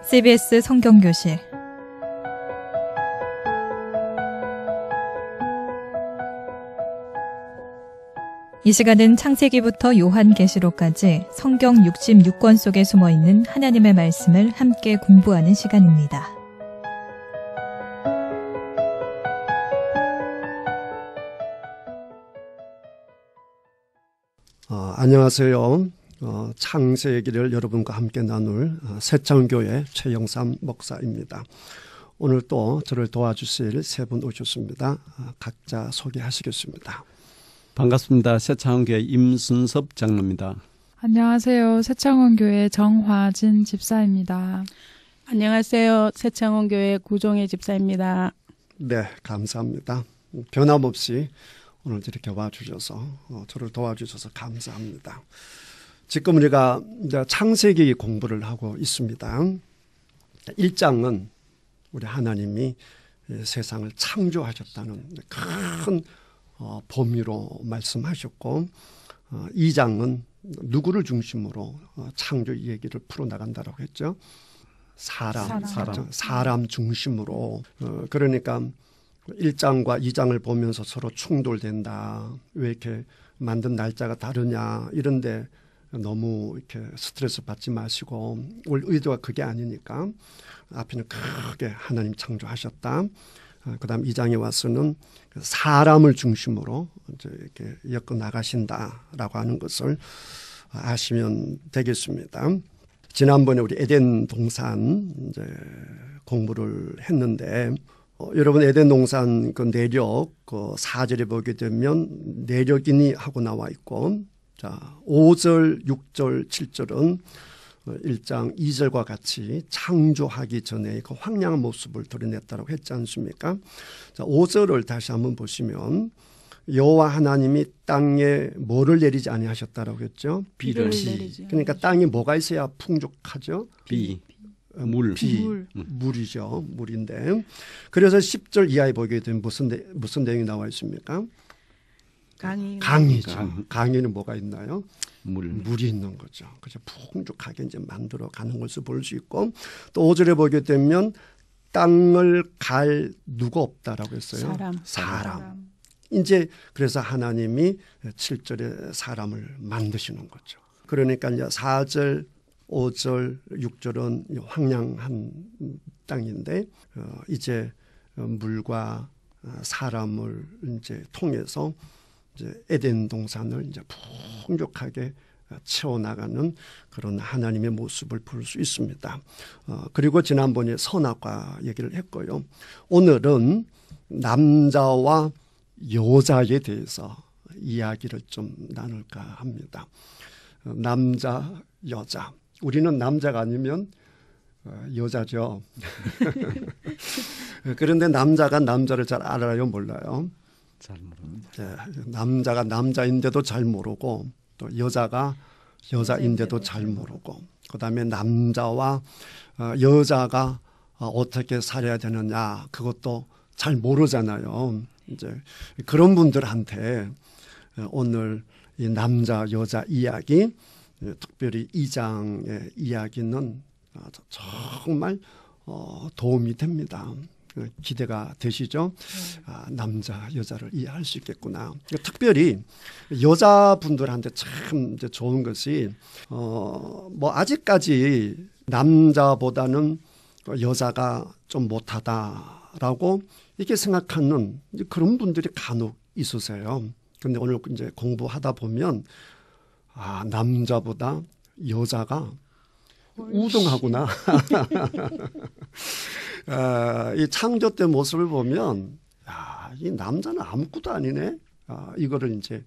CBS 성경교실 이 시간은 창세기부터 요한계시록까지 성경 66권 속에 숨어있는 하나님의 말씀을 함께 공부하는 시간입니다. 안녕하세요. 창세기를 여러분과 함께 나눌 새창교회 최영삼 목사입니다. 오늘 또 저를 도와주실 세 분 오셨습니다. 각자 소개하시겠습니다. 반갑습니다. 새창원교회 임순섭 장로입니다. 안녕하세요. 새창원교회 정화진 집사입니다. 안녕하세요. 새창원교회 구종혜 집사입니다. 네, 감사합니다. 변함없이 오늘 이렇게 와주셔서 저를 도와주셔서 감사합니다. 지금 우리가 창세기 공부를 하고 있습니다. 1장은 우리 하나님이 세상을 창조하셨다는 큰 범위로 말씀하셨고 2장은 누구를 중심으로 창조 얘기를 풀어나간다고 했죠. 사람 중심으로. 그러니까 1장과 2장을 보면서 서로 충돌된다. 왜 이렇게 만든 날짜가 다르냐. 이런데 너무 이렇게 스트레스 받지 마시고 올 의도가 그게 아니니까 앞에는 크게 하나님 창조하셨다. 그다음 2장에 와서는 사람을 중심으로 이제 이렇게 엮어 나가신다라고 하는 것을 아시면 되겠습니다. 지난번에 우리 에덴 동산 이제 공부를 했는데 여러분 에덴 동산 그 내력 그 4절에 보게 되면 내력이니 하고 나와 있고 자 5절, 6절, 7절은 1장 2절과 같이 창조하기 전에 그 황량한 모습을 드러냈다고 했지 않습니까? 자, 5절을 다시 한번 보시면 여호와 하나님이 땅에 뭐를 내리지 아니하셨다라고 했죠? 비를. 그러니까 땅에 뭐가 있어야 풍족하죠? 물이죠. 물인데. 그래서 10절 이하에 보게 되면 무슨 내용이 나와 있습니까? 강이죠. 강에는 뭐가 있나요? 물이 있는 거죠. 그래서 풍족하게 이제 만들어 가는 것을 볼 수 있고 또 5절에 보게 되면 땅을 갈 누가 없다라고 했어요. 사람. 이제 그래서 하나님이 7절에 사람을 만드시는 거죠. 그러니까 이제 4절, 5절, 6절은 황량한 땅인데 이제 물과 사람을 이제 통해서 이제 에덴 동산을 이제 풍족하게 채워나가는 그런 하나님의 모습을 볼 수 있습니다. 그리고 지난번에 선악과 얘기를 했고요. 오늘은 남자와 여자에 대해서 이야기를 좀 나눌까 합니다. 남자, 여자. 우리는 남자가 아니면 여자죠. 그런데 남자가 남자를 잘 알아요, 몰라요? 잘 모릅니다. 남자가 남자인데도 잘 모르고 또 여자가 여자인데도 잘 모르고 그다음에 남자와 여자가 어떻게 살아야 되느냐 그것도 잘 모르잖아요. 이제 그런 분들한테 오늘 이 남자 여자 이야기 특별히 2장의 이야기는 정말 도움이 됩니다. 기대가 되시죠? 남자 여자를 이해할 수 있겠구나. 특별히 여자분들한테 참 이제 좋은 것이 뭐 아직까지 남자보다는 여자가 좀 못하다라고 이렇게 생각하는 그런 분들이 간혹 있으세요. 그런데 오늘 이제 공부하다 보면 남자보다 여자가 우등하구나. 이 창조 때 모습을 보면 이 남자는 아무것도 아니네. 이거를 이제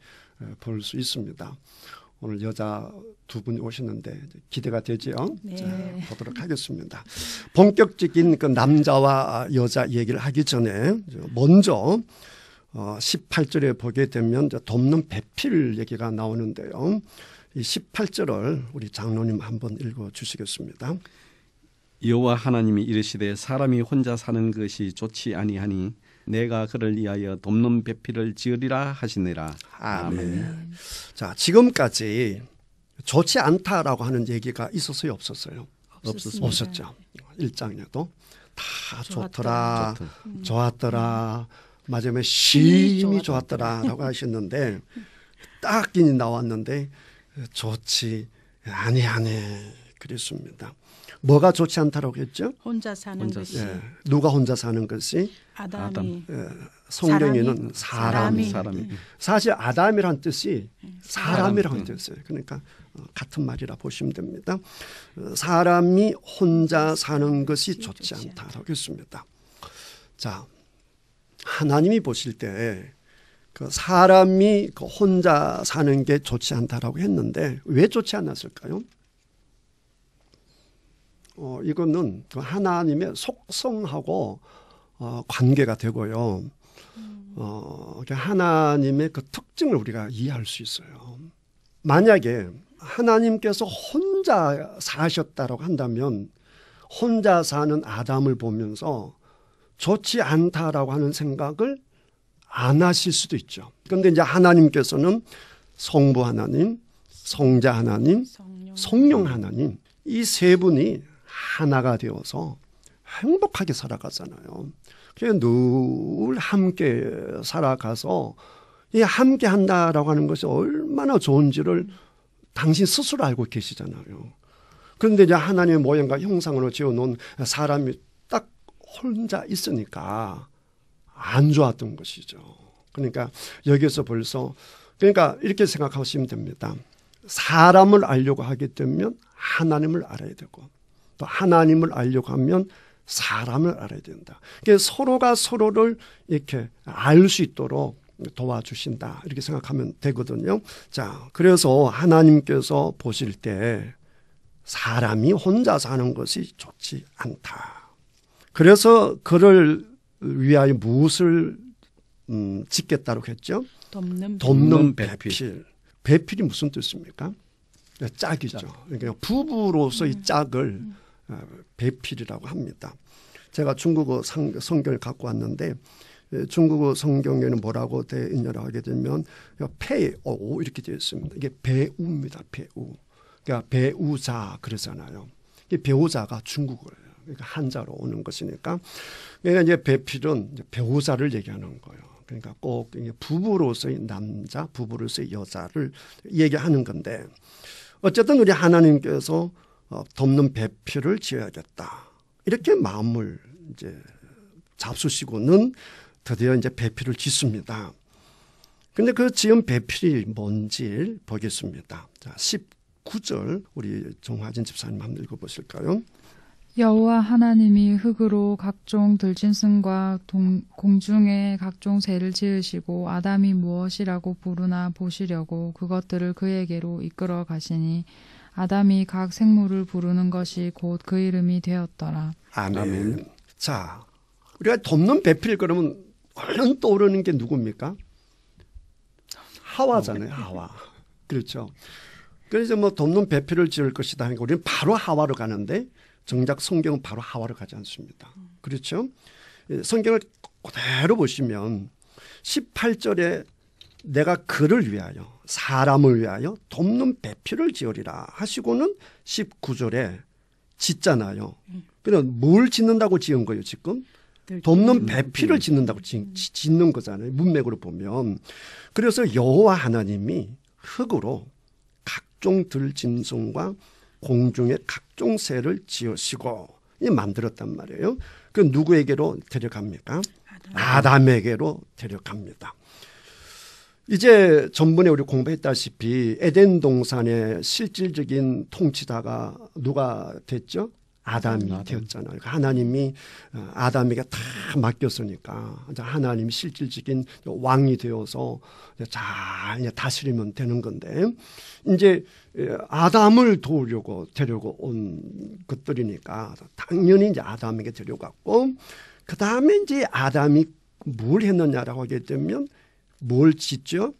볼 수 있습니다. 오늘 여자 두 분이 오시는데 기대가 되죠? 네. 자, 보도록 하겠습니다. 본격적인 그 남자와 여자 얘기를 하기 전에 먼저 18절에 보게 되면 돕는 배필 얘기가 나오는데요. 이 18절을 우리 장로님 한번 읽어주시겠습니다. 여호와 하나님이 이르시되 사람이 혼자 사는 것이 좋지 아니하니 내가 그를 위하여 돕는 배필을 지으리라 하시니라. 아멘. 자, 지금까지 좋지 않다라고 하는 얘기가 있었어요, 없었어요? 없었습니다. 없었죠. 1장에도 다 좋더라, 좋더라. 좋았더라, 마지막에 심히 좋았더라라고 하셨는데 딱 인이 나왔는데 좋지 아니하네 그랬습니다. 뭐가 좋지 않다라고 했죠? 혼자 사는 혼자 것이 예, 누가 혼자 사는 것이 아담이 성경에는 사람이. 사람이. 사실 아담이란 뜻이 사람이라는 사람. 뜻이에요. 그러니까 같은 말이라 보시면 됩니다. 사람이 혼자 사는 것이 좋지 않다라고 했습니다. 자, 하나님이 보실 때 그 사람이 그 혼자 사는 게 좋지 않다라고 했는데 왜 좋지 않았을까요? 이거는 그 하나님의 속성하고 관계가 되고요. 하나님의 그 특징을 우리가 이해할 수 있어요. 만약에 하나님께서 혼자 사셨다고 한다면 혼자 사는 아담을 보면서 좋지 않다라고 하는 생각을 안 하실 수도 있죠. 그런데 이제 하나님께서는 성부 하나님, 성자 하나님, 성령 하나님 이 세 분이 하나가 되어서 행복하게 살아가잖아요. 그래서 늘 함께 살아가서 이 함께 한다라고 하는 것이 얼마나 좋은지를 당신 스스로 알고 계시잖아요. 그런데 이제 하나님의 모양과 형상으로 지어놓은 사람이 딱 혼자 있으니까 안 좋았던 것이죠. 그러니까 여기서 벌써 그러니까 이렇게 생각하시면 됩니다. 사람을 알려고 하게 되면 하나님을 알아야 되고 또 하나님을 알려고 하면 사람을 알아야 된다. 그래서 서로가 서로를 이렇게 알 수 있도록 도와주신다. 이렇게 생각하면 되거든요. 자, 그래서 하나님께서 보실 때 사람이 혼자 사는 것이 좋지 않다. 그래서 그를 위하여 무엇을 짓겠다고 했죠? 돕는 배필. 배필이 무슨 뜻입니까? 짝이죠. 그러니까 부부로서의 짝을 배필이라고 합니다. 제가 중국어 성경을 갖고 왔는데 중국어 성경에는 뭐라고 되어 있냐고 하게 되면 배우 이렇게 되어 있습니다. 이게 배우입니다. 배우. 그러니까 배우자 그러잖아요. 이 배우자가 중국어예요. 그러니까 한자로 오는 것이니까. 그러니까 이제 배필은 이제 배우자를 얘기하는 거예요. 그러니까 꼭 부부로서의 남자, 부부로서의 여자를 얘기하는 건데 어쨌든 우리 하나님께서 돕는 배필을 지어야겠다. 이렇게 마음을 이제 잡수시고는 드디어 이제 배필을 짓습니다. 근데 그 지은 배필이 뭔지 보겠습니다. 자, 19절 우리 정화진 집사님 한번 읽어보실까요? 여호와 하나님이 흙으로 각종 들짐승과 공중의 각종 새를 지으시고 아담이 무엇이라고 부르나 보시려고 그것들을 그에게로 이끌어 가시니 아담이 각 생물을 부르는 것이 곧 그 이름이 되었더라. 아멘. 자, 우리가 돕는 배필 그러면 얼른 떠오르는 게 누굽니까? 하와잖아요. 하와. 그렇죠. 그래서 뭐 돕는 배필을 지을 것이다 하니까 우리는 바로 하와로 가는데 정작 성경은 바로 하와로 가지 않습니다. 그렇죠? 성경을 그대로 보시면 18절에 내가 그를 위하여 사람을 위하여 돕는 배필을 지으리라 하시고는 19절에 짓잖아요. 그럼 뭘 짓는다고 지은 거예요 지금? 돕는 배필을 짓는다고 짓는 거잖아요. 문맥으로 보면. 그래서 여호와 하나님이 흙으로 각종 들짐승과 공중의 각종 새를 지으시고 만들었단 말이에요. 그 누구에게로 데려갑니까? 아담에게로 데려갑니다. 이제 전번에 우리 공부했다시피 에덴 동산의 실질적인 통치자가 누가 됐죠? 아담이 되었잖아요. 하나님이 아담에게 다 맡겼으니까 하나님이 실질적인 왕이 되어서 잘 다스리면 되는 건데 이제 아담을 도우려고 데려고 온 것들이니까 당연히 이제 아담에게 데려갔고 그 다음에 이제 아담이 뭘 했느냐라고 하게 되면 뭘 짓죠?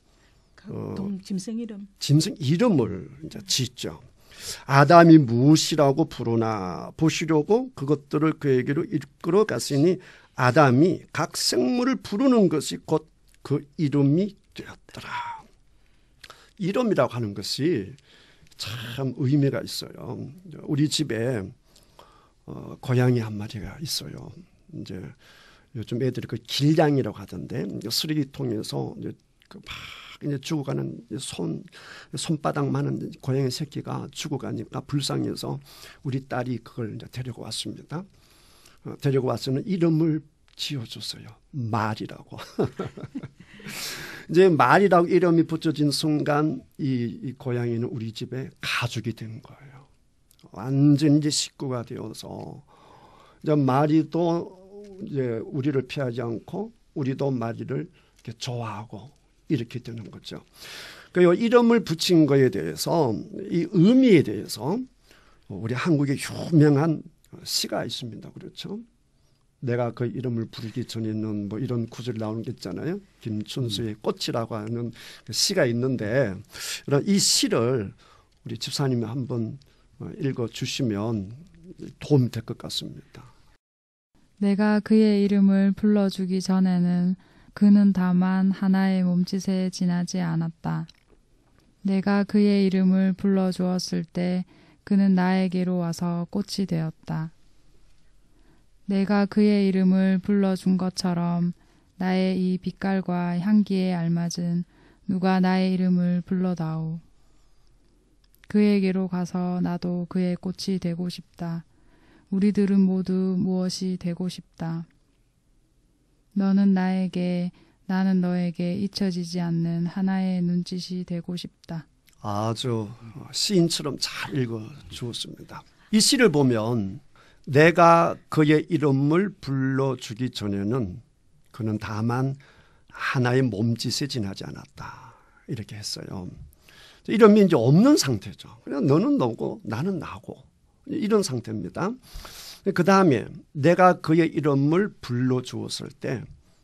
짐승 이름. 짐승 이름을 이제 짓죠. 아담이 무엇이라고 부르나 보시려고 그것들을 그에게로 이끌어 갔으니 아담이 각 생물을 부르는 것이 곧 그 이름이 되었더라. 이름이라고 하는 것이 참 의미가 있어요. 우리 집에 고양이 한 마리가 있어요. 이제 요즘 애들이 그 길냥이라고 하던데 쓰레기통에서 이제 막 이제 죽어가는 손바닥만한 고양이 새끼가 죽어가니까 불쌍해서 우리 딸이 그걸 이제 데리고 왔습니다. 데리고 와서는 이름을 지어줬어요. 말이라고. 이제 말이라고 이름이 붙여진 순간 이 고양이는 우리 집에 가족이 된 거예요. 완전 이제 식구가 되어서 이제 말이도 이제 우리를 피하지 않고 우리도 말이를 이렇게 좋아하고 이렇게 되는 거죠. 그 이름을 붙인 거에 대해서 이 의미에 대해서 우리 한국에 유명한 시가 있습니다. 그렇죠? 내가 그 이름을 부르기 전에는 뭐 이런 구절이 나오는 게 있잖아요. 김춘수의 꽃이라고 하는 시가 있는데 이 시를 우리 집사님이 한번 읽어주시면 도움이 될 것 같습니다. 내가 그의 이름을 불러주기 전에는 그는 다만 하나의 몸짓에 지나지 않았다. 내가 그의 이름을 불러주었을 때 그는 나에게로 와서 꽃이 되었다. 내가 그의 이름을 불러준 것처럼 나의 이 빛깔과 향기에 알맞은 누가 나의 이름을 불러다오. 그에게로 가서 나도 그의 꽃이 되고 싶다. 우리들은 모두 무엇이 되고 싶다. 너는 나에게, 나는 너에게 잊혀지지 않는 하나의 눈짓이 되고 싶다. 아주 시인처럼 잘 읽어주었습니다. 이 시를 보면 내가 그의 이름을 불러주기 전에는 그는 다만 하나의 몸짓에 지나지 않았다. 이렇게 했어요. 이름이 이제 없는 상태죠. 그냥 너는 너고 나는 나고 이런 상태입니다. 그 다음에 내가 그의 이름을 불러주었을 때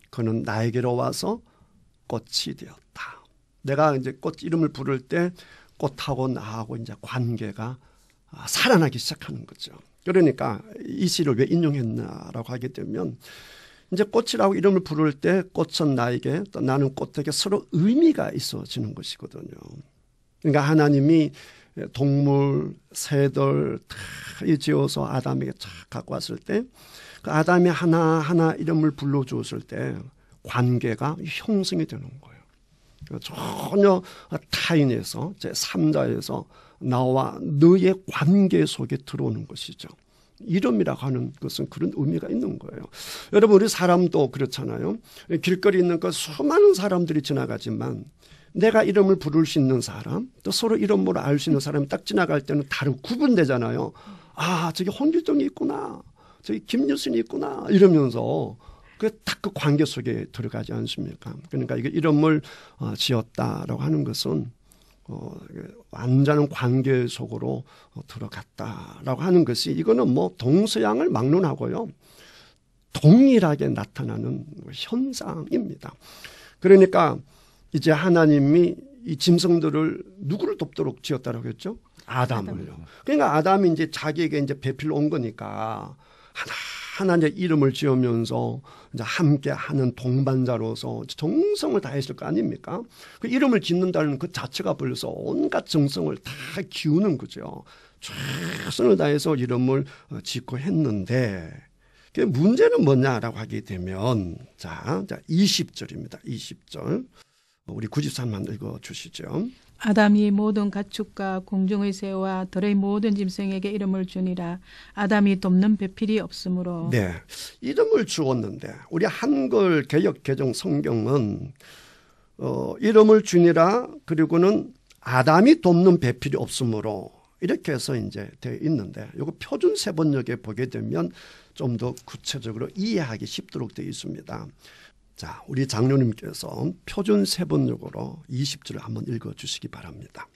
그는 나에게로 와서 꽃이 되었다. 내가 이제 꽃 이름을 부를 때 꽃하고 나하고 이제 관계가 살아나기 시작하는 거죠. 그러니까 이 시를 왜 인용했나라고 하게 되면 이제 꽃이라고 이름을 부를 때 꽃은 나에게 또 나는 꽃에게 서로 의미가 있어지는 것이거든요. 그러니까 하나님이 동물, 새들 다 지어서 아담에게 쫙 갖고 왔을 때 그 아담이 하나하나 이름을 불러주었을 때 관계가 형성이 되는 거예요. 전혀 타인에서 제3자에서 나와 너의 관계 속에 들어오는 것이죠. 이름이라고 하는 것은 그런 의미가 있는 거예요. 여러분 우리 사람도 그렇잖아요. 길거리 있는 그 수많은 사람들이 지나가지만 내가 이름을 부를 수 있는 사람 또 서로 이름으로 알 수 있는 사람이 딱 지나갈 때는 다르고 구분되잖아요. 아 저기 홍길동이 있구나. 저기 김유순이 있구나. 이러면서 딱 그 관계 속에 들어가지 않습니까? 그러니까 이게 이름을 지었다라고 하는 것은 완전한 관계 속으로 들어갔다라고 하는 것이 이거는 뭐 동서양을 막론하고요. 동일하게 나타나는 현상입니다. 그러니까 이제 하나님이 이 짐승들을 누구를 돕도록 지었다라고 했죠? 아담을요. 그러니까 아담이 이제 자기에게 이제 배필로 온 거니까 하나 이제 이름을 지으면서 이제 함께 하는 동반자로서 정성을 다했을 거 아닙니까? 그 이름을 짓는다는 그 자체가 벌써 온갖 정성을 다 기우는 거죠. 최선을 다해서 이름을 짓고 했는데 그 문제는 뭐냐라고 하게 되면 자 20절입니다. 20절. 우리 93만 읽어주시죠. 아담이 모든 가축과 공중의 새와 들의 모든 짐승에게 이름을 주니라. 아담이 돕는 배필이 없으므로. 네, 이름을 주었는데 우리 한글 개역 개정 성경은 이름을 주니라 그리고는 아담이 돕는 배필이 없으므로 이렇게 해서 이제 되어 있는데 이거 표준 세번역에 보게 되면 좀 더 구체적으로 이해하기 쉽도록 되어 있습니다. 자, 우리 장로님께서 표준 세번역으로 20절을 한번 읽어주시기 바랍니다.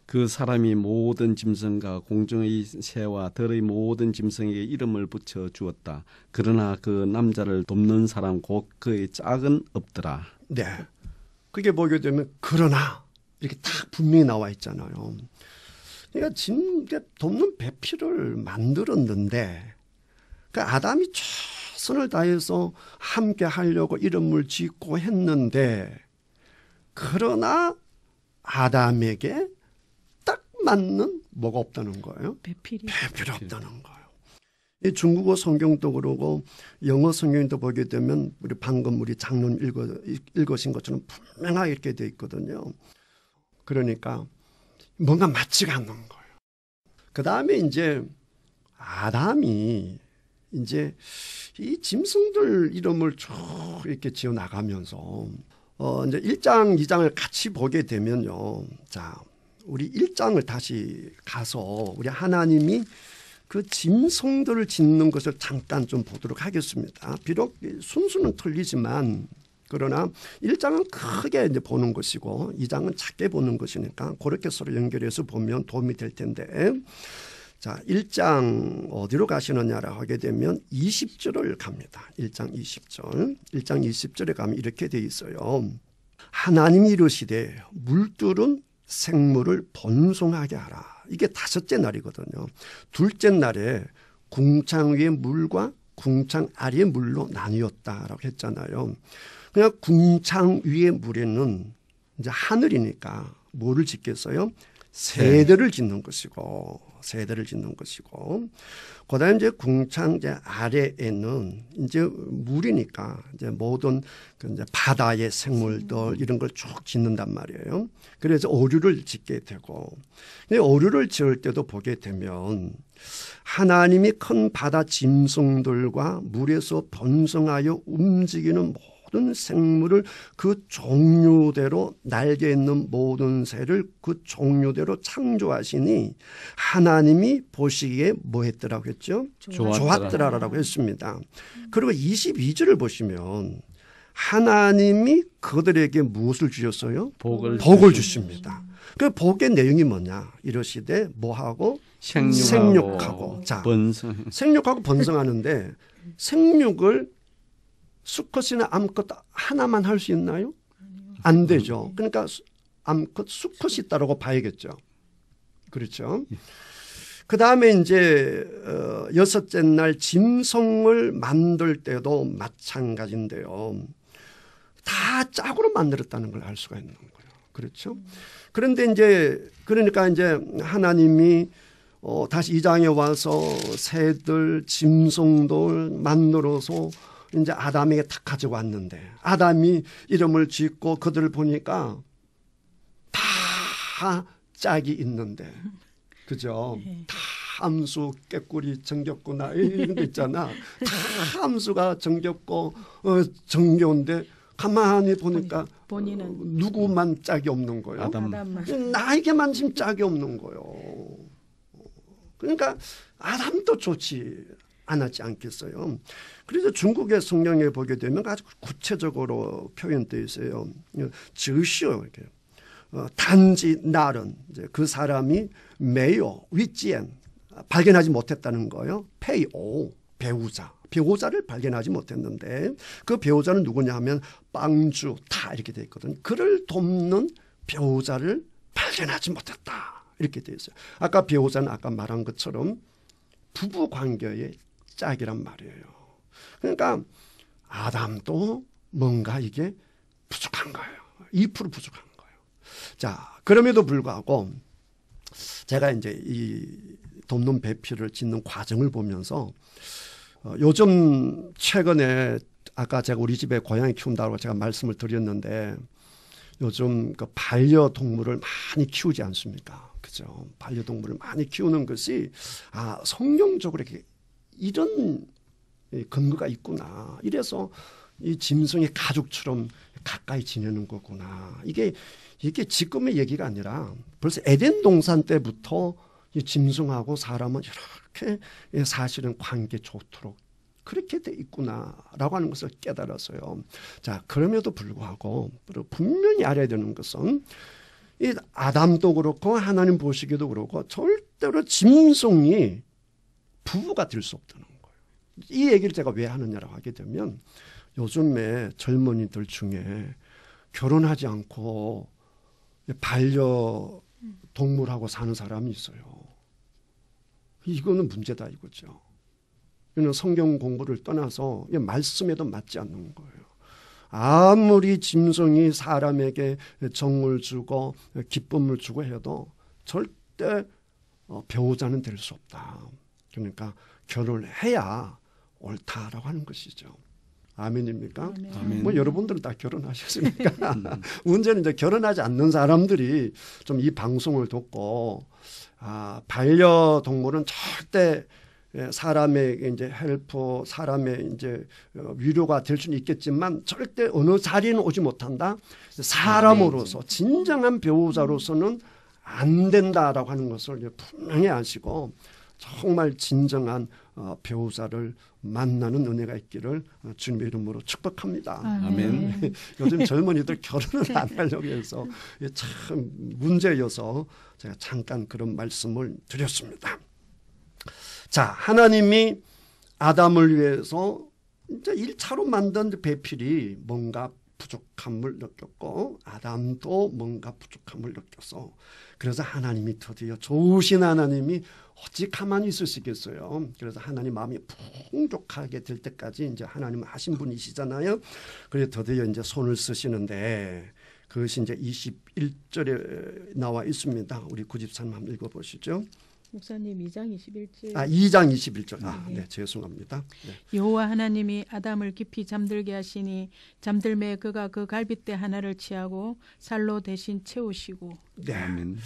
그 사람이 모든 짐승과 공중의 새와 들의 모든 짐승에게 이름을 붙여 주었다. 그러나 그 남자를 돕는 사람 곧 그의 짝은 없더라. 네, 그게 보게 되면 그러나 이렇게 딱 분명히 나와 있잖아요. 그러니까 진짜 돕는 배필을 만들었는데 그 아담이 최선을 다해서 함께 하려고 이름을 짓고 했는데 그러나 아담에게 딱 맞는 뭐가 없다는 거예요? 배필이 배필이 없다는 거예요. 이 중국어 성경도 그러고 영어 성경도 보게 되면 우리 방금 우리 장로님 읽으신 것처럼 분명하게 이렇게 돼 있거든요. 그러니까 뭔가 맞지가 않는 거예요. 그 다음에 이제 아담이 이제 이 짐승들 이름을 쭉 이렇게 지어 나가면서 이제 1장, 2장을 같이 보게 되면요. 자, 우리 1장을 다시 가서 우리 하나님이 그 짐승들을 짓는 것을 잠깐 좀 보도록 하겠습니다. 비록 순수는 틀리지만 그러나 1장은 크게 이제 보는 것이고 2장은 작게 보는 것이니까 그렇게 서로 연결해서 보면 도움이 될 텐데 자 1장 어디로 가시느냐라 하게 되면 20절을 갑니다. 1장 20절. 1장 20절에 가면 이렇게 돼 있어요. 하나님이 이르시되 물들은 생물을 번성하게 하라. 이게 5째 날이거든요. 둘째 날에 궁창 위의 물과 궁창 아래의 물로 나뉘었다라고 했잖아요. 그냥 궁창 위의 물에는 이제 하늘이니까 뭐를 짓겠어요? 세대를 짓는 것이고, 그다음에 이제 궁창 이제 아래에는 이제 물이니까 이제 모든 그 이제 바다의 생물들 이런 걸 쭉 짓는단 말이에요. 그래서 오류를 짓게 되고, 근데 오류를 지을 때도 보게 되면 하나님이 큰 바다 짐승들과 물에서 번성하여 움직이는 모든 생물을 그 종류대로 날개 있는 모든 새를 그 종류대로 창조하시니 하나님이 보시기에 뭐 했더라고 했죠? 좋았더라라고 했습니다. 그리고 22절을 보시면 하나님이 그들에게 무엇을 주셨어요? 복을 주십니다. 그 복의 내용이 뭐냐? 이러시되 뭐하고? 생육하고. 자, 생육하고 번성하는데 생육을 수컷이나 암컷 하나만 할 수 있나요? 안 되죠. 그러니까 암컷, 수컷이 있다라고 봐야겠죠. 그렇죠. 그 다음에 이제 6째 날 짐승을 만들 때도 마찬가지인데요. 다 짝으로 만들었다는 걸 알 수가 있는 거예요. 그렇죠. 그런데 이제 그러니까 이제 하나님이 다시 2장에 와서 새들, 짐승들 만들어서 이제 아담에게 탁 가져왔는데 아담이 이름을 짓고 그들을 보니까 다 짝이 있는데 그죠? 다 함수, 깨꼬리, 정겹구나 이런 거 있잖아. 다 함수가 정겹고 정겨운데 가만히 보니까 본인은 누구만 짝이 없는 거예요. 아담만. 나에게만 지금 짝이 없는 거예요. 그러니까 아담도 좋지 않았지 않겠어요. 그래서 중국의 성경에 보게 되면 아주 구체적으로 표현되어 있어요. 즉시요 이렇게 단지 날은 이제 그 사람이 메요 위지엔 발견하지 못했다는 거예요. 페이오 배우자를 발견하지 못했는데 그 배우자는 누구냐 하면 빵주 타 이렇게 돼 있거든요. 그를 돕는 배우자를 발견하지 못했다 이렇게 돼 있어요. 아까 배우자는 아까 말한 것처럼 부부 관계의 짝이란 말이에요. 그러니까 아담도 뭔가 이게 부족한 거예요. 2% 부족한 거예요. 자, 그럼에도 불구하고 제가 이제 이 돕는 배필을 짓는 과정을 보면서 요즘 최근에 아까 제가 우리 집에 고양이 키운다고 제가 말씀을 드렸는데 요즘 그 반려동물을 많이 키우지 않습니까? 그죠? 반려동물을 많이 키우는 것이 성경적으로 이렇게 이런 근거가 있구나. 이래서 이 짐승이 가족처럼 가까이 지내는 거구나. 이게 지금의 얘기가 아니라 벌써 에덴 동산 때부터 이 짐승하고 사람은 이렇게 사실은 관계 좋도록 그렇게 돼 있구나라고 하는 것을 깨달았어요. 자, 그럼에도 불구하고 분명히 알아야 되는 것은 이 아담도 그렇고 하나님 보시기도 그렇고 절대로 짐승이 부부가 될 수 없다는 거예요. 이 얘기를 제가 왜 하느냐라고 하게 되면 요즘에 젊은이들 중에 결혼하지 않고 반려동물하고 사는 사람이 있어요. 이거는 문제다 이거죠. 이는 성경 공부를 떠나서 말씀에도 맞지 않는 거예요. 아무리 짐승이 사람에게 정을 주고 기쁨을 주고 해도 절대 배우자는 될 수 없다. 그러니까 결혼을 해야 옳다라고 하는 것이죠. 아멘입니까? 아멘. 뭐 여러분들은 다 결혼하셨으니까 문제는 이제 결혼하지 않는 사람들이 좀 이 방송을 듣고 반려동물은 절대 사람의 이제 헬프, 사람의 이제 위로가 될 수는 있겠지만 절대 어느 자리는 오지 못한다. 사람으로서 진정한 배우자로서는 안 된다라고 하는 것을 분명히 아시고 정말 진정한 배우자를 만나는 은혜가 있기를 주님의 이름으로 축복합니다. 아멘. 요즘 젊은이들 결혼을 안 하려고 해서 참 문제여서 제가 잠깐 그런 말씀을 드렸습니다. 자, 하나님이 아담을 위해서 이제 1차로 만든 배필이 뭔가 부족함을 느꼈고 아담도 뭔가 부족함을 느껴서 그래서 하나님이 드디어 좋으신 하나님이 어찌 가만히 있을 수 있겠어요. 그래서 하나님 마음이 풍족하게 될 때까지 이제 하나님은 하신 분이시잖아요. 그래서 드디어 이제 손을 쓰시는데 그것이 이제 21절에 나와 있습니다. 우리 93 한번 읽어보시죠. 목사님 2장 21절. 2장 21절. 네, 죄송합니다. 네. 여호와 하나님이 아담을 깊이 잠들게 하시니 잠들매 그가 그 갈빗대 하나를 취하고 살로 대신 채우시고. 네. 아멘.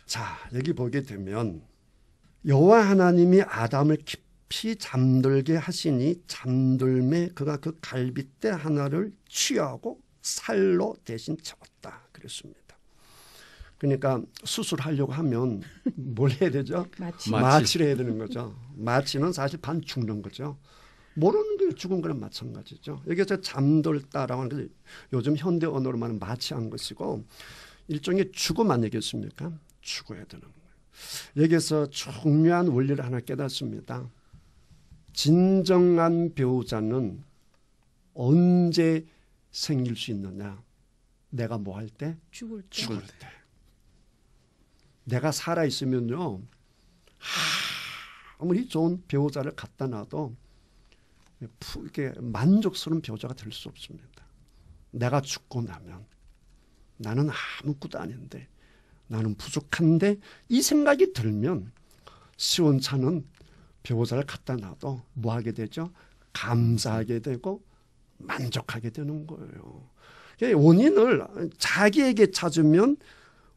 자, 여기 보게 되면 여호와 하나님이 아담을 깊이 잠들게 하시니 잠들매 그가 그 갈빗대 하나를 취하고 살로 대신 채웠다. 그랬습니다. 그러니까 수술하려고 하면 뭘 해야 되죠? 마취를 해야 되는 거죠. 마취는 사실 반 죽는 거죠. 모르는 게 죽은 거랑 마찬가지죠. 여기서 잠들다라고 하는 것이 요즘 현대 언어로 말하는 마취한 것이고 일종의 죽음 아니겠습니까? 죽어야 되는 거예요. 여기서 중요한 원리를 하나 깨닫습니다. 진정한 배우자는 언제 생길 수 있느냐? 내가 뭐 할 때? 죽을 때. 죽을 때. 내가 살아있으면요. 아무리 좋은 배우자를 갖다 놔도 이렇게 만족스러운 배우자가 될 수 없습니다. 내가 죽고 나면 나는 아무것도 아닌데 나는 부족한데 이 생각이 들면 시원찮은 배우자를 갖다 놔도 뭐 하게 되죠? 감사하게 되고 만족하게 되는 거예요. 원인을 자기에게 찾으면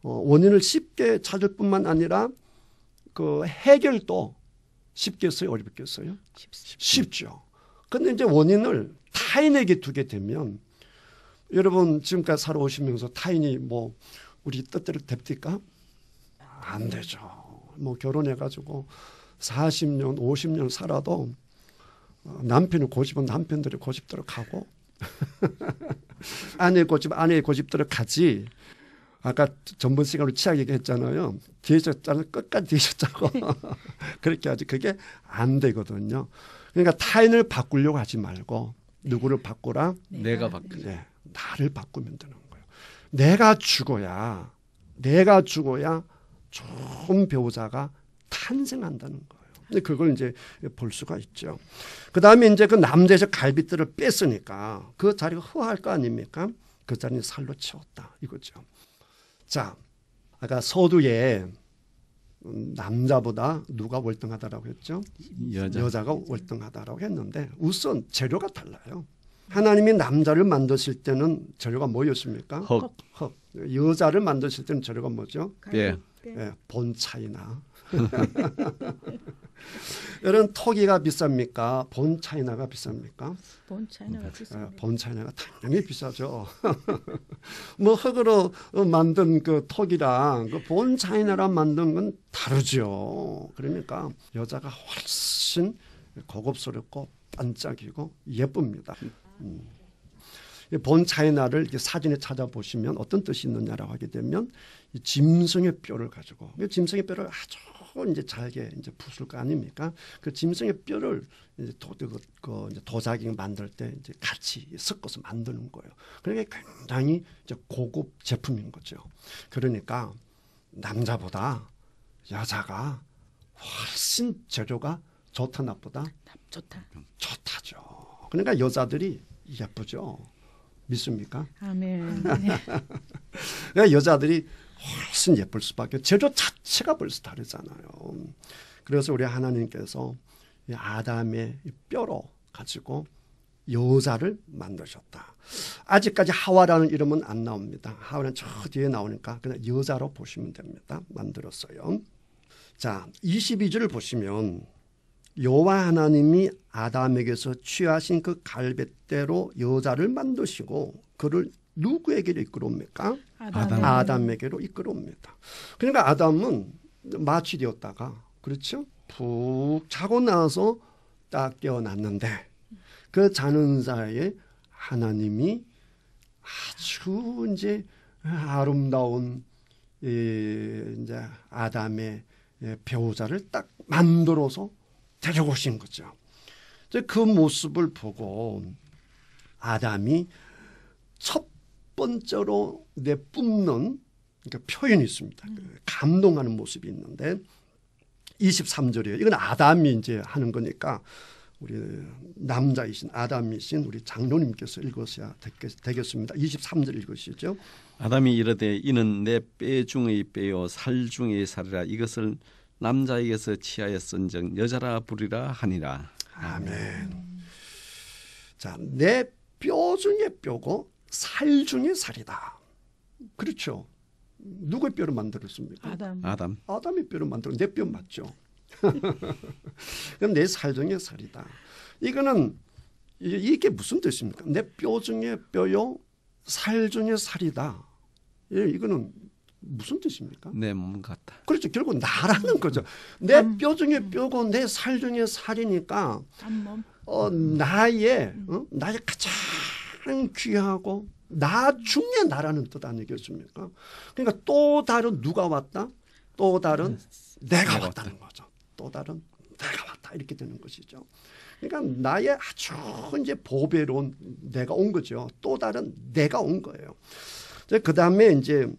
원인을 쉽게 찾을 뿐만 아니라 그 해결도 쉽겠어요? 어렵겠어요? 쉽죠. 그런데 이제 원인을 타인에게 두게 되면 여러분 지금까지 살아오시면서 타인이 뭐 우리 뜻대로 됩니까? 안 되죠. 뭐 결혼해가지고 40년, 50년 살아도 남편이 고집은 남편들이 고집대로 가고 아내의 고집 아내의 고집대로 가지. 아까 전번 시간으로 치아 얘기했잖아요. 뒤에서 짜는 끝까지 뒤에서 짜고 그렇게 하지 그게 안 되거든요. 그러니까 타인을 바꾸려고 하지 말고 누구를 바꾸라? 내가 바꾸라. 네, 나를 바꾸면 되는 거예요. 내가 죽어야 좋은 배우자가 탄생한다는 거예요. 근데 그걸 이제 볼 수가 있죠. 그 다음에 이제 그 남자에서 갈빗들을 뺐으니까 그 자리가 허할 거 아닙니까? 그 자리는 살로 채웠다 이거죠. 자, 아까 서두에 남자보다 누가 월등하다라고 했죠? 여자가 월등하다라고 했는데 우선 재료가 달라요. 하나님이 남자를 만드실 때는 재료가 뭐였습니까? 흙. 여자를 만드실 때는 재료가 뭐죠? 예. 예, 본 차이나. 여러분 토기가 비쌉니까? 본 차이나가 비쌉니까? 본 차이나가 비쌉니다. 본 차이나가 당연히 비싸죠. 뭐 흙으로 만든 그 토기랑 그 본 차이나랑 만든 건 다르죠. 그러니까 여자가 훨씬 고급스럽고 반짝이고 예쁩니다. 본 차이나를 이렇게 사진에 찾아보시면 어떤 뜻이 있느냐라고 하게 되면 이 짐승의 뼈를 가지고 짐승의 뼈를 아주 이제 잘게 이제 부술 거 아닙니까? 그 짐승의 뼈를 이제 도자기 만들 때 이제 같이 섞어서 만드는 거예요. 그러니까 굉장히 이제 고급 제품인 거죠. 그러니까 남자보다 여자가 훨씬 재료가 좋다 나쁘다? 좋다죠. 그러니까 여자들이 예쁘죠. 믿습니까? 아멘. 그러니까 여자들이 훨씬 예쁠 수밖에 재료 자체가 벌써 다르잖아요. 그래서 우리 하나님께서 이 아담의 뼈로 가지고 여자를 만드셨다. 아직까지 하와라는 이름은 안 나옵니다. 하와는 저 뒤에 나오니까 그냥 여자로 보시면 됩니다. 만들었어요. 자, 22절을 보시면 여호와 하나님이 아담에게서 취하신 그 갈빗대로 여자를 만드시고 그를 누구에게로 이끌어옵니까? 아담에게로 이끌어옵니다. 그러니까 아담은 마취되었다가 그렇죠? 푹 자고 나서 딱 깨어났는데 그 자는 사이에 하나님이 아주 이제 아름다운 이제 아담의 배우자를 딱 만들어서 데려오신 거죠. 그 모습을 보고 아담이 첫 번째로 내뿜는 그러니까 표현이 있습니다. 감동하는 모습이 있는데 23절이에요. 이건 아담이 이제 하는 거니까 우리 남자이신 아담이신 우리 장로님께서 읽으셔야 되겠습니다. 23절 읽으시죠. 아담이 이르되 이는 내 뼈 중의 뼈요 살 중의 살이라 이것을 남자에게서 취하였은즉 여자라 부리라 하니라. 아멘. 자, 내 뼈 중에 뼈고 살 중에 살이다. 그렇죠. 누구의 뼈를 만들었습니까? 아담의 뼈를 만들어 내 뼈 맞죠. 그럼 내 살 중에 살이다. 이거는 이게 무슨 뜻입니까? 내 뼈 중에 뼈요 살 중에 살이다. 이거는 무슨 뜻입니까? 내 몸 같다. 그렇죠. 결국 나라는 거죠. 내 뼈 중에 뼈고 내 살 중에 살이니까 나의 가장 귀하고 나 중에 나라는 뜻 아니겠습니까? 그러니까 또 다른 누가 왔다? 또 다른 내가 왔다는 거죠. 또 다른 내가 왔다 이렇게 되는 것이죠. 그러니까 나의 아주 이제 보배로운 내가 온 거죠. 또 다른 내가 온 거예요. 그 다음에 이제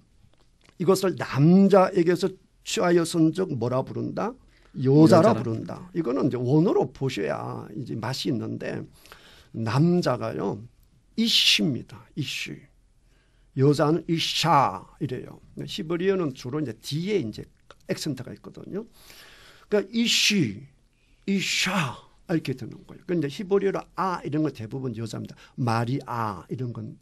이것을 남자에게서 취하여선즉 뭐라 부른다? 여자라 부른다. 이거는 이제 원어로 보셔야 이제 맛이 있는데 남자가요 이시입니다. 이시. 여자는 이샤 이래요. 히브리어는 주로 이제 뒤에 이제 액센트가 있거든요. 그러니까 이시, 이샤 이렇게 되는 거예요. 그런데 히브리어로 아 이런 건 대부분 여자입니다. 마리아 이런 건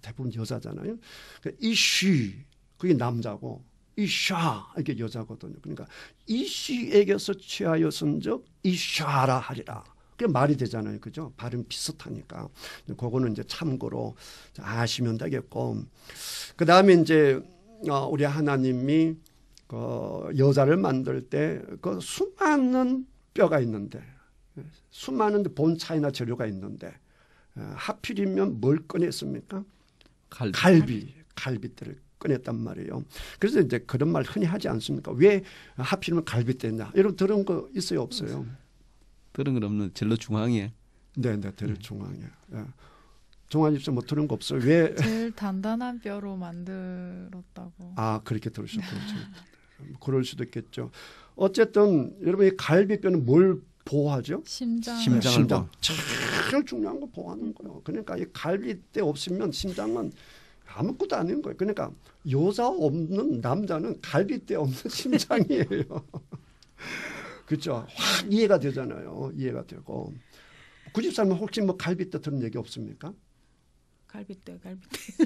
대부분 여자잖아요. 그러니까 이시 그게 남자고 이샤 이게 여자거든요. 그러니까 이시에게서 취하여선즉 이샤라 하리라. 그게 말이 되잖아요. 그죠? 발음 비슷하니까. 그거는 이제 참고로 아시면 되겠고. 그 다음에 이제 우리 하나님이 그 여자를 만들 때 그 수많은 뼈가 있는데 수많은 본차이나 재료가 있는데 하필이면 뭘 꺼냈습니까? 갈비뼈를 꺼냈단 말이에요. 그래서 이제 그런 말 흔히 하지 않습니까? 왜 하필이면 갈비뼈냐? 여러분 들은 거 있어요, 없어요? 들은 건 없는 절로 중앙에. 네, 제일 중앙에. 예. 종아집에서 뭐 들은 거 없어요. 왜? 제일 단단한 뼈로 만들었다고. 아, 그렇게 들으셨죠. 그럴 수도 있겠죠. 어쨌든 여러분 이 갈비뼈는 뭘 보호하죠? 심장. 제일 중요한 거 보호하는 거예요. 그러니까 이 갈비뼈 없으면 심장은 아무것도 아닌 거예요. 그러니까 여자 없는 남자는 갈비뼈 없는 심장이에요. 그렇죠. 확 이해가 되잖아요. 이해가 되고. 93은 혹시 뭐 갈비뼈 들은 얘기 없습니까? 갈비뼈.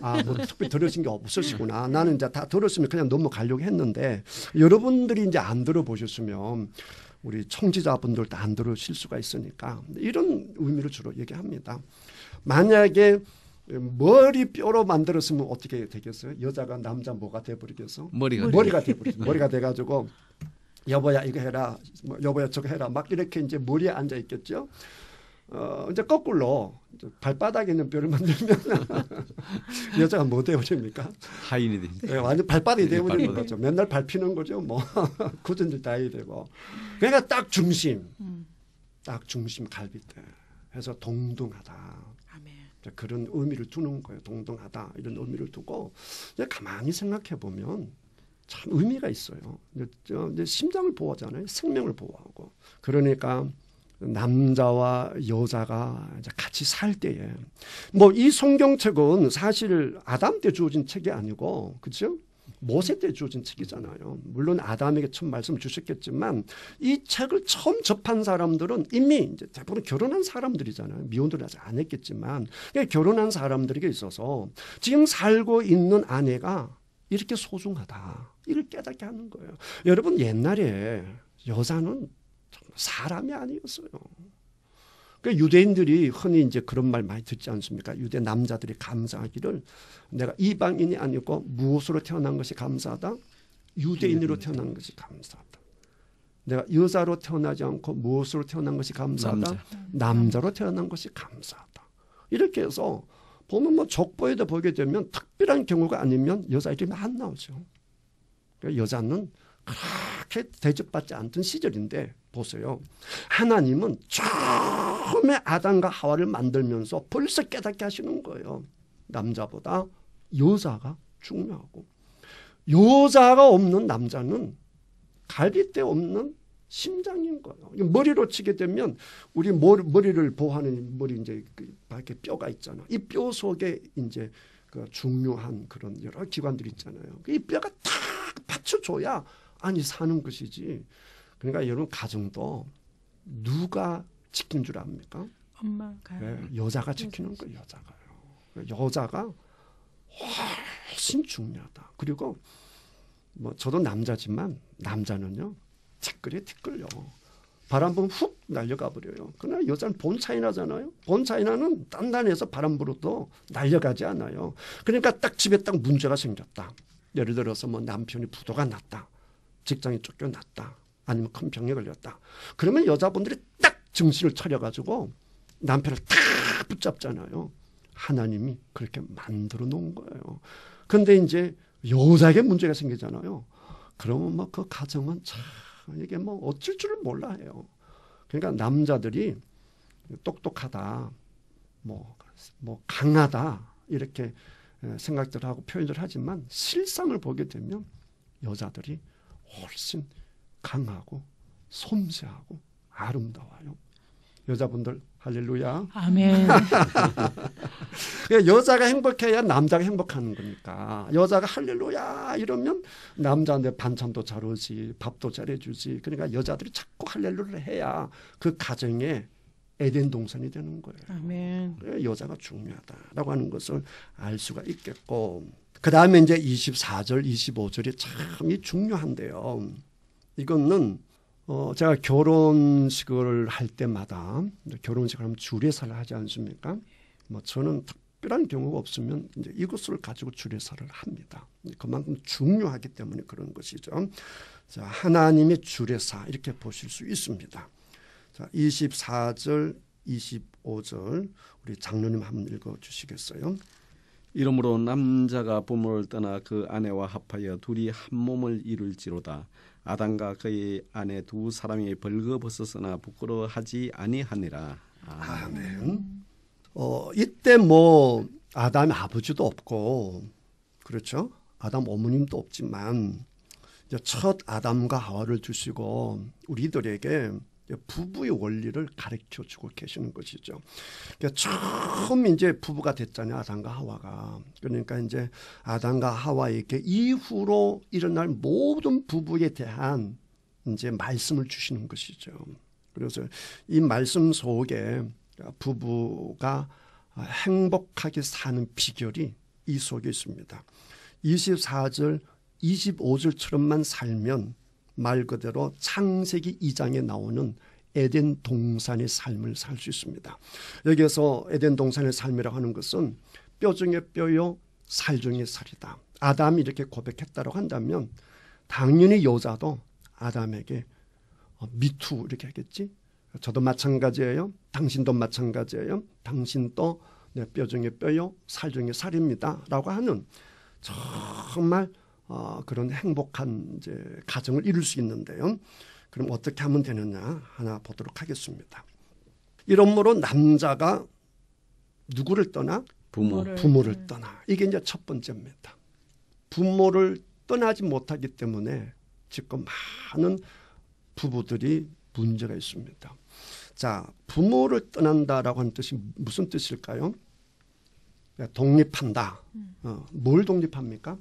아, 뭐 특별히 들으신 게 없으시구나. 나는 이제 다 들었으면 그냥 넘어가려고 했는데 여러분들이 이제 안 들어보셨으면 우리 청취자분들도 안 들으실 수가 있으니까 이런 의미를 주로 얘기합니다. 만약에 머리뼈로 만들었으면 어떻게 되겠어요? 여자가 남자 뭐가 돼버리겠어? 머리가 돼버리죠. 머리가 돼가지고 여보야 이거 해라, 뭐 여보야 저거 해라, 막 이렇게 이제 머리에 앉아 있겠죠. 이제 거꾸로 발바닥에 있는 뼈를 만들면 여자가 뭐 되어집니까? 하인이 되죠. 네, 완전 발바닥이 되어버리는 거죠. 맨날 밟히는 거죠. 뭐 굳은 일 다 해야 되고. 그러니까 딱 중심 갈비뼈 해서 동등하다. 아멘. 그런 의미를 두는 거예요. 동등하다 이런 의미를 두고 이제 가만히 생각해 보면 참 의미가 있어요. 이제 심장을 보호하잖아요. 생명을 보호하고. 그러니까 남자와 여자가 이제 같이 살 때에 뭐 이 성경책은 사실 아담 때 주어진 책이 아니고 그렇죠? 모세 때 주어진 책이잖아요. 물론 아담에게 처음 말씀을 주셨겠지만 이 책을 처음 접한 사람들은 이미 이제 대부분 결혼한 사람들이잖아요. 미혼들은 아직 안 했겠지만 결혼한 사람들에게 있어서 지금 살고 있는 아내가 이렇게 소중하다. 이걸 깨닫게 하는 거예요. 여러분 옛날에 여자는 사람이 아니었어요. 그러니까 유대인들이 흔히 이제 그런 말 많이 듣지 않습니까? 유대 남자들이 감사하기를 내가 이방인이 아니고 무엇으로 태어난 것이 감사하다? 유대인으로 태어난 것이 감사하다. 내가 여자로 태어나지 않고 무엇으로 태어난 것이 감사하다? 남자로 태어난 것이 감사하다. 이렇게 해서 보면 뭐 족보에도 보게 되면 특별한 경우가 아니면 여자 이름이 안 나오죠. 그러니까 여자는 그렇게 대접받지 않던 시절인데 보세요. 하나님은 처음에 아담과 하와를 만들면서 벌써 깨닫게 하시는 거예요. 남자보다 여자가 중요하고 여자가 없는 남자는 갈빗대 없는 심장인 거예요. 머리로 치게 되면 우리 머리를 보호하는 머리 이제 이렇게 뼈가 있잖아. 이 뼈 속에 이제 그 중요한 그런 여러 기관들이 있잖아요. 이 뼈가 딱 받쳐줘야 아니 사는 것이지. 그러니까 여러분 가정도 누가 지킨 줄 압니까? 엄마가. 네, 여자가 지키는 거예요. 여자가 훨씬 중요하다. 그리고 뭐 저도 남자지만 남자는요 티끌려. 바람 불면 훅 날려가 버려요. 그러나 여자는 본 차이 나잖아요. 본 차이 나는 단단해서 바람 불어도 날려가지 않아요. 그러니까 딱 집에 딱 문제가 생겼다. 예를 들어서 뭐 남편이 부도가 났다. 직장에 쫓겨났다. 아니면 큰 병에 걸렸다. 그러면 여자분들이 딱 정신을 차려가지고 남편을 딱 붙잡잖아요. 하나님이 그렇게 만들어 놓은 거예요. 그런데 이제 여자에게 문제가 생기잖아요. 그러면 뭐 그 가정은 참 이게 뭐 어쩔 줄을 몰라 해요. 그러니까 남자들이 똑똑하다, 뭐 강하다 이렇게 생각들 하고 표현을 하지만 실상을 보게 되면 여자들이 훨씬 강하고 섬세하고 아름다워요. 여자분들 할렐루야. 아멘. 여자가 행복해야 남자가 행복하는 거니까. 여자가 할렐루야 이러면 남자한테 반찬도 잘 오지, 밥도 잘해주지. 그러니까 여자들이 자꾸 할렐루야를 해야 그 가정에 에덴 동산이 되는 거예요. 아멘. 여자가 중요하다라고 하는 것을 알 수가 있겠고, 그 다음에 이제 24절, 25절이 참 중요한데요. 이거는 제가 결혼식을 할 때마다 결혼식을 하면 주례사를 하지 않습니까? 뭐 저는 특별한 경우가 없으면 이제 이것을 가지고 주례사를 합니다. 그만큼 중요하기 때문에 그런 것이죠. 자, 하나님의 주례사 이렇게 보실 수 있습니다. 자, 24절, 25절 우리 장로님 한번 읽어주시겠어요? 이러므로 남자가 부모를 떠나 그 아내와 합하여 둘이 한 몸을 이룰지로다. 아담과 그의 아내 두 사람이 벌거벗었으나 부끄러워하지 아니하니라. 아멘. 이때 뭐 아담의 아버지도 없고 그렇죠. 아담 어머님도 없지만 이제 첫 아담과 하와를 주시고 우리들에게 부부의 원리를 가르쳐 주고 계시는 것이죠. 그러니까 처음 이제 부부가 됐잖아요. 아담과 하와가. 그러니까 이제 아담과 하와에게 이후로 일어날 모든 부부에 대한 이제 말씀을 주시는 것이죠. 그래서 이 말씀 속에 부부가 행복하게 사는 비결이 이 속에 있습니다. 24절, 25절처럼만 살면 말 그대로 창세기 2장에 나오는 에덴 동산의 삶을 살 수 있습니다. 여기에서 에덴 동산의 삶이라고 하는 것은 뼈 중에 뼈요 살 중에 살이다. 아담이 이렇게 고백했다고 한다면 당연히 여자도 아담에게 미투 이렇게 하겠지. 저도 마찬가지예요. 당신도 마찬가지예요. 당신도 내 뼈 중에 뼈요 살 중에 살입니다. 라고 하는 정말 그런 행복한 이제 가정을 이룰 수 있는데요. 그럼 어떻게 하면 되느냐 하나 보도록 하겠습니다. 이러므로 남자가 누구를 떠나? 부모를 떠나. 이게 이제 첫 번째입니다. 부모를 떠나지 못하기 때문에 지금 많은 부부들이 문제가 있습니다. 자, 부모를 떠난다라고 하는 뜻이 무슨 뜻일까요? 독립한다. 뭘 독립합니까?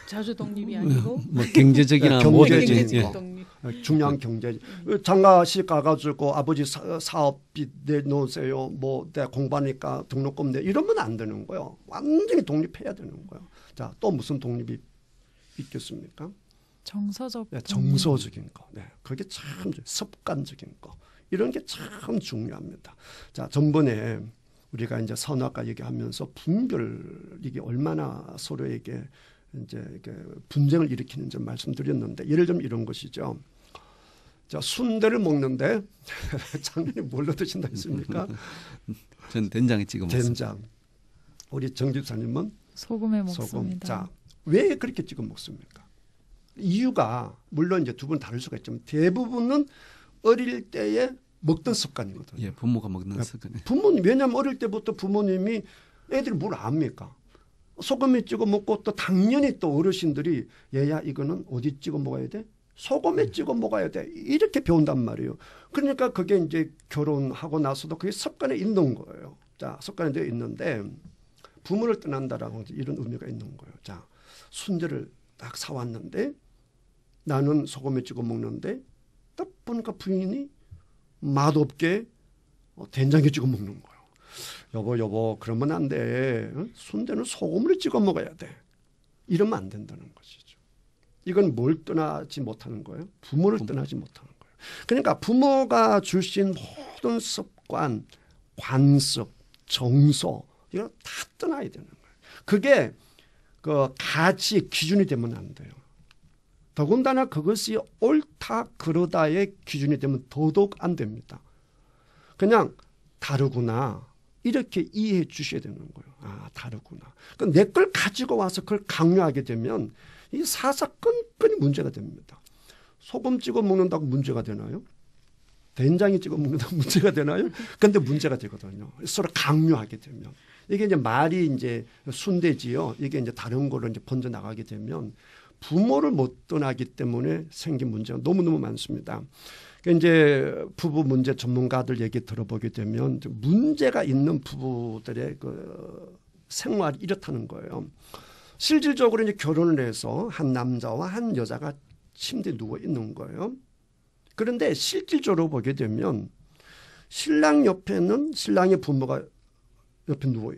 자주 독립이 아니고 뭐 경제적이나 경제적인 모든 경제적인 경제적 거. 독립. 중요한 경제. 장가시 가가지고 아버지 사업비 내놓으세요. 뭐 내가 공부하니까 등록금 내 이러면 안 되는 거예요. 완전히 독립해야 되는 거예요. 자, 또 무슨 독립이 있겠습니까? 정서적 네, 정서적인 거. 네, 그게 참 습관적인 거. 이런 게 참 중요합니다. 자, 전번에 우리가 이제 선악과 얘기하면서 분별 이게 얼마나 서로에게 이제 이게 분쟁을 일으키는지 말씀드렸는데 예를 들면 이런 것이죠. 자, 순대를 먹는데 장님이 뭘로 드신다 했습니까? 전 된장에 찍어 먹습니다. 된장. 우리 정 집사님은 소금에 소금. 먹습니다. 자, 왜 그렇게 찍어 먹습니까? 이유가 물론 이제 두 분 다를 수가 있지만 대부분은 어릴 때에 먹던 습관이거든요. 예, 부모가 먹는 습관. 부모님 왜냐하면 어릴 때부터 부모님이 애들이 뭘 압니까? 소금에 찍어 먹고 또 당연히 또 어르신들이 얘야 이거는 어디 찍어 먹어야 돼? 소금에 찍어 먹어야 돼. 이렇게 배운단 말이에요. 그러니까 그게 이제 결혼하고 나서도 그게 습관에 있는 거예요. 자, 습관에 되어 있는데 부모를 떠난다라고 이런 의미가 있는 거예요. 자, 순대를 딱 사왔는데 나는 소금에 찍어 먹는데 딱 보니까 부인이 맛없게 된장에 찍어 먹는 거예요. 여보 그러면 안 돼. 순대는 소금으로 찍어 먹어야 돼. 이러면 안 된다는 것이죠. 이건 뭘 떠나지 못하는 거예요? 부모를 떠나지 못하는 거예요. 그러니까 부모가 주신 모든 습관, 관습, 정서 이거 다 떠나야 되는 거예요. 그게 그 가치 기준이 되면 안 돼요. 더군다나 그것이 옳다 그러다의 기준이 되면 더더욱 안 됩니다. 그냥 다르구나 이렇게 이해해 주셔야 되는 거예요. 아, 다르구나. 내 걸 가지고 와서 그걸 강요하게 되면 이 사사건건이 문제가 됩니다. 소금 찍어 먹는다고 문제가 되나요? 된장에 찍어 먹는다고 문제가 되나요? 근데 문제가 되거든요. 서로 강요하게 되면. 이게 이제 말이 이제 순대지요. 이게 이제 다른 거로 이제 번져 나가게 되면 부모를 못 떠나기 때문에 생긴 문제가 너무너무 많습니다. 이제 부부 문제 전문가들 얘기 들어보게 되면 문제가 있는 부부들의 그 생활이 이렇다는 거예요. 실질적으로 이제 결혼을 해서 한 남자와 한 여자가 침대에 누워 있는 거예요. 그런데 실질적으로 보게 되면 신랑 옆에는 신랑의 부모가 옆에 누워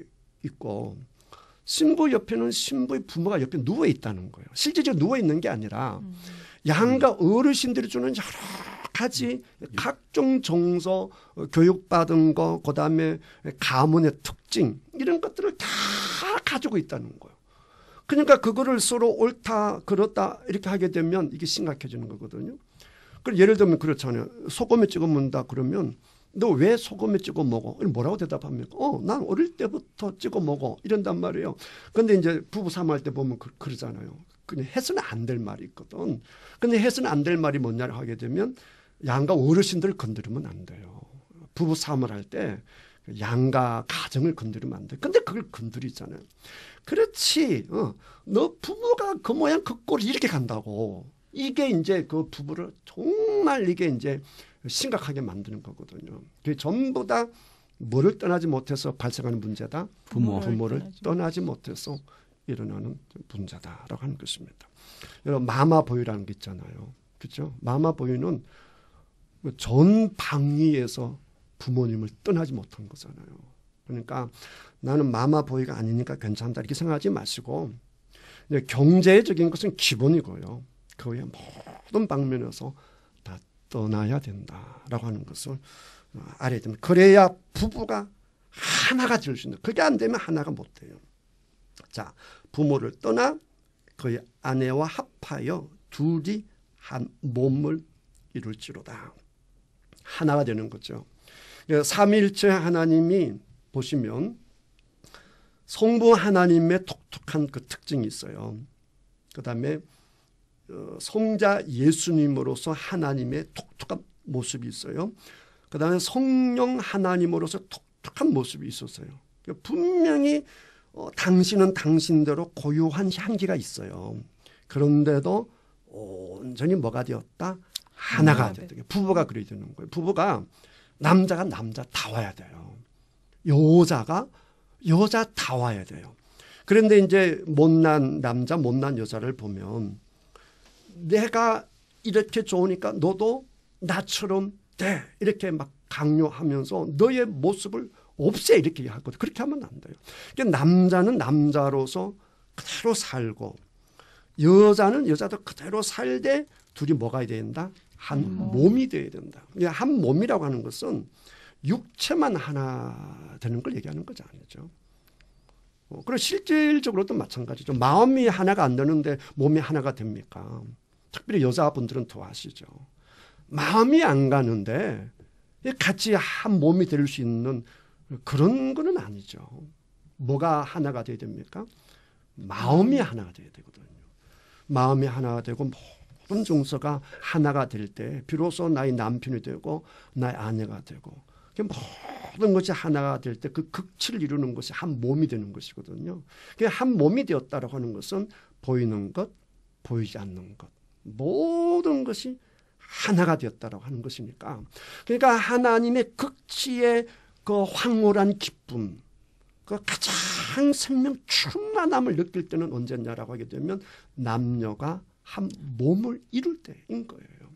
있고 신부 옆에는 신부의 부모가 옆에 누워 있다는 거예요. 실질적으로 누워 있는 게 아니라 양가 어르신들이 주는 여러 가지 각종 정서 교육받은 거 그다음에 가문의 특징 이런 것들을 다 가지고 있다는 거예요. 그러니까 그거를 서로 옳다 그렇다 이렇게 하게 되면 이게 심각해지는 거거든요. 예를 들면 그렇잖아요. 소금에 찍어 먹는다 그러면 너 왜 소금에 찍어 먹어? 뭐라고 대답합니까? 난 어릴 때부터 찍어 먹어. 이런단 말이에요. 근데 이제 부부 삼할 때 보면 그러잖아요. 그냥 해서는 안 될 말이 있거든. 근데 해서는 안 될 말이 뭐냐를 하게 되면 양가 어르신들을 건드리면 안 돼요. 부부 삼을 할 때 양가 가정을 건드리면 안 돼. 근데 그걸 건드리잖아요. 그렇지. 너 부부가 그 모양 그 꼴이 이렇게 간다고. 이게 이제 그 부부를 정말 이게 이제 심각하게 만드는 거거든요. 그게 전부 다 뭐를 떠나지 못해서 발생하는 문제다. 부모를 떠나지 못해서 일어나는 문제다라고 하는 것입니다. 여러분 마마보이라는 게 있잖아요. 그렇죠? 마마보이는 전 방위에서 부모님을 떠나지 못한 거잖아요. 그러니까 나는 마마보이가 아니니까 괜찮다 이렇게 생각하지 마시고 경제적인 것은 기본이고요. 그 외에 모든 방면에서 다 떠나야 된다라고 하는 것을 알아야 됩니다. 그래야 부부가 하나가 될 수 있는. 그게 안 되면 하나가 못 돼요. 자, 부모를 떠나 그의 아내와 합하여 둘이 한 몸을 이룰지로다. 하나가 되는 거죠. 삼위일체 하나님이 보시면 성부 하나님의 독특한 그 특징이 있어요. 그다음에 성자 예수님으로서 하나님의 독특한 모습이 있어요. 그다음에 성령 하나님으로서 독특한 모습이 있었어요. 분명히 당신은 당신대로 고유한 향기가 있어요. 그런데도 온전히 뭐가 되었다? 하나가 되었다. 부부가 그래야 되는 거예요. 부부가 남자가 남자다워야 돼요. 여자가 여자다워야 돼요. 그런데 이제 못난 남자, 못난 여자를 보면 내가 이렇게 좋으니까 너도 나처럼 돼. 이렇게 막 강요하면서 너의 모습을 없애 이렇게 하거든. 그렇게 하면 안 돼요. 그러니까 남자는 남자로서 그대로 살고 여자는 여자도 그대로 살되 둘이 뭐가 돼야 된다? 한 몸이 돼야 된다. 한 몸이라고 하는 것은 육체만 하나 되는 걸 얘기하는 거지 아니죠. 그리고 실질적으로도 마찬가지죠. 마음이 하나가 안 되는데 몸이 하나가 됩니까? 특별히 여자분들은 더 아시죠. 마음이 안 가는데 같이 한 몸이 될 수 있는 그런 거는 아니죠. 뭐가 하나가 돼야 됩니까? 마음이 하나가 돼야 되거든요. 마음이 하나가 되고 모든 정서가 하나가 될 때 비로소 나의 남편이 되고 나의 아내가 되고 모든 것이 하나가 될 때 그 극치를 이루는 것이 한 몸이 되는 것이거든요. 한 몸이 되었다라고 하는 것은 보이는 것, 보이지 않는 것 모든 것이 하나가 되었다라고 하는 것이니까 그러니까 하나님의 극치의 그 황홀한 기쁨 그 가장 생명 충만함을 느낄 때는 언제냐라고 하게 되면 남녀가 한 몸을 이룰 때인 거예요.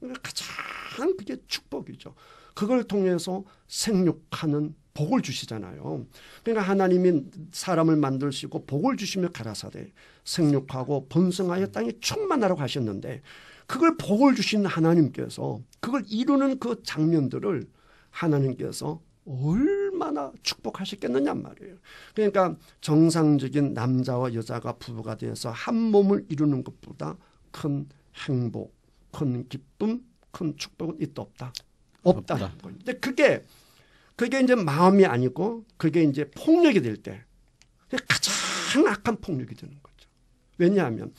그러니까 가장 그게 축복이죠. 그걸 통해서 생육하는 복을 주시잖아요. 그러니까 하나님이 사람을 만드시고 복을 주시며 가라사대 생육하고 번성하여 땅에 충만하라고 하셨는데 그걸 복을 주신 하나님께서 그걸 이루는 그 장면들을 하나님께서 얼마나 축복하셨겠느냐 말이에요. 그러니까 정상적인 남자와 여자가 부부가 되어서 한 몸을 이루는 것보다 큰 행복, 큰 기쁨, 큰 축복은 있다 없다? 없다는 거예요. 근데 그게 이제 마음이 아니고 그게 이제 폭력이 될 때 가장 악한 폭력이 되는 거죠. 왜냐하면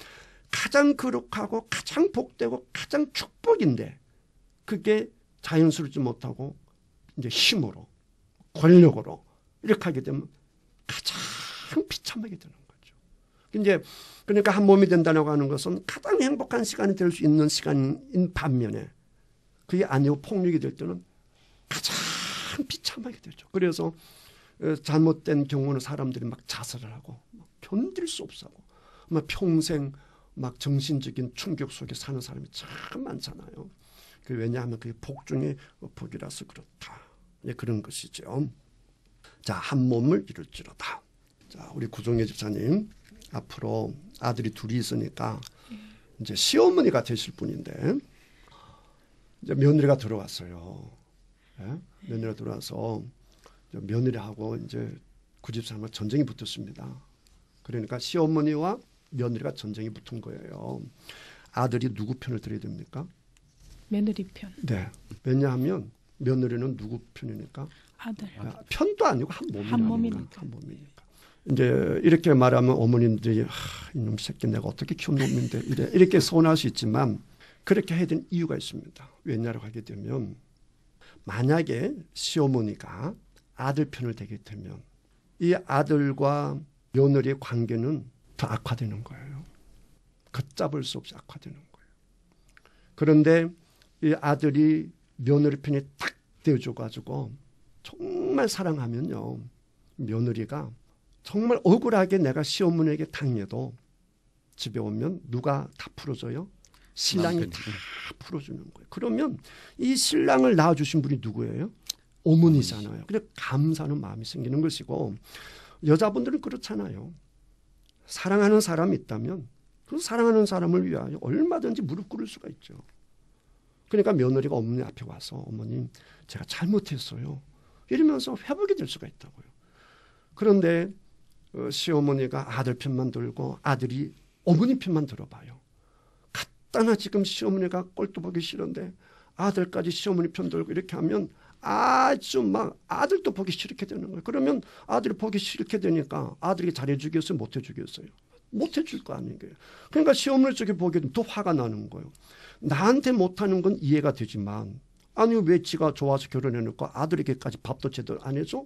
가장 거룩하고 가장 복되고 가장 축복인데 그게 자연스럽지 못하고 이제 힘으로 권력으로 이렇게 하게 되면 가장 비참하게 되는 거죠. 이제 그러니까 한 몸이 된다고 하는 것은 가장 행복한 시간이 될 수 있는 시간인 반면에 그게 아니고 폭력이 될 때는 가장 비참하게 되죠. 그래서 잘못된 경우는 사람들이 막 자살을 하고 막 견딜 수 없어 하고 막 평생 막 정신적인 충격 속에 사는 사람이 참 많잖아요. 왜냐하면 그게 복 중에 복이라서 그렇다. 예, 그런 것이죠. 자, 한 몸을 이룰지로다. 자, 우리 구종혜 집사님 앞으로 아들이 둘이 있으니까 이제 시어머니가 되실 분인데 이제 며느리가 들어왔어요. 예? 며느리가 들어와서 며느리하고 이제 그 집사람과 전쟁이 붙었습니다. 그러니까 시어머니와 며느리가 전쟁이 붙은 거예요. 아들이 누구 편을 들어야 됩니까? 며느리 편. 네. 왜냐하면 며느리는 누구 편이니까? 아들. 편도 아니고 한 몸이니까. 한 몸이니까. 이제 이렇게 말하면 어머님들이 이놈 새끼 내가 어떻게 키운 놈인데 이렇게 서운할 수 있지만 그렇게 해야 되는 이유가 있습니다. 왜냐라고 하게 되면 만약에 시어머니가 아들 편을 되게 되면 이 아들과 며느리의 관계는 더 악화되는 거예요. 걷잡을 수 없이 악화되는 거예요. 그런데 이 아들이 며느리 편이 딱 되어줘가지고 정말 사랑하면요. 며느리가 정말 억울하게 내가 시어머니에게 당해도 집에 오면 누가 다 풀어줘요? 신랑이 다 풀어주는 거예요. 그러면 이 신랑을 낳아주신 분이 누구예요? 어머니잖아요. 그래서 감사하는 마음이 생기는 것이고 여자분들은 그렇잖아요. 사랑하는 사람이 있다면 그 사랑하는 사람을 위하여 얼마든지 무릎 꿇을 수가 있죠. 그러니까 며느리가 어머니 앞에 와서 어머님 제가 잘못했어요. 이러면서 회복이 될 수가 있다고요. 그런데 시어머니가 아들 편만 들고 아들이 어머니 편만 들어봐요. 갖다나 지금 시어머니가 꼴도 보기 싫은데 아들까지 시어머니 편 들고 이렇게 하면 아주 막 아들도 보기 싫게 되는 거예요. 그러면 아들이 보기 싫게 되니까 아들이 잘해주겠어요? 못해주겠어요? 못해줄 거 아니에요. 그러니까 시어머니 쪽에 보기에 더 화가 나는 거예요. 나한테 못하는 건 이해가 되지만 아니 왜 지가 좋아서 결혼해놓고 아들에게까지 밥도 제대로 안 해줘?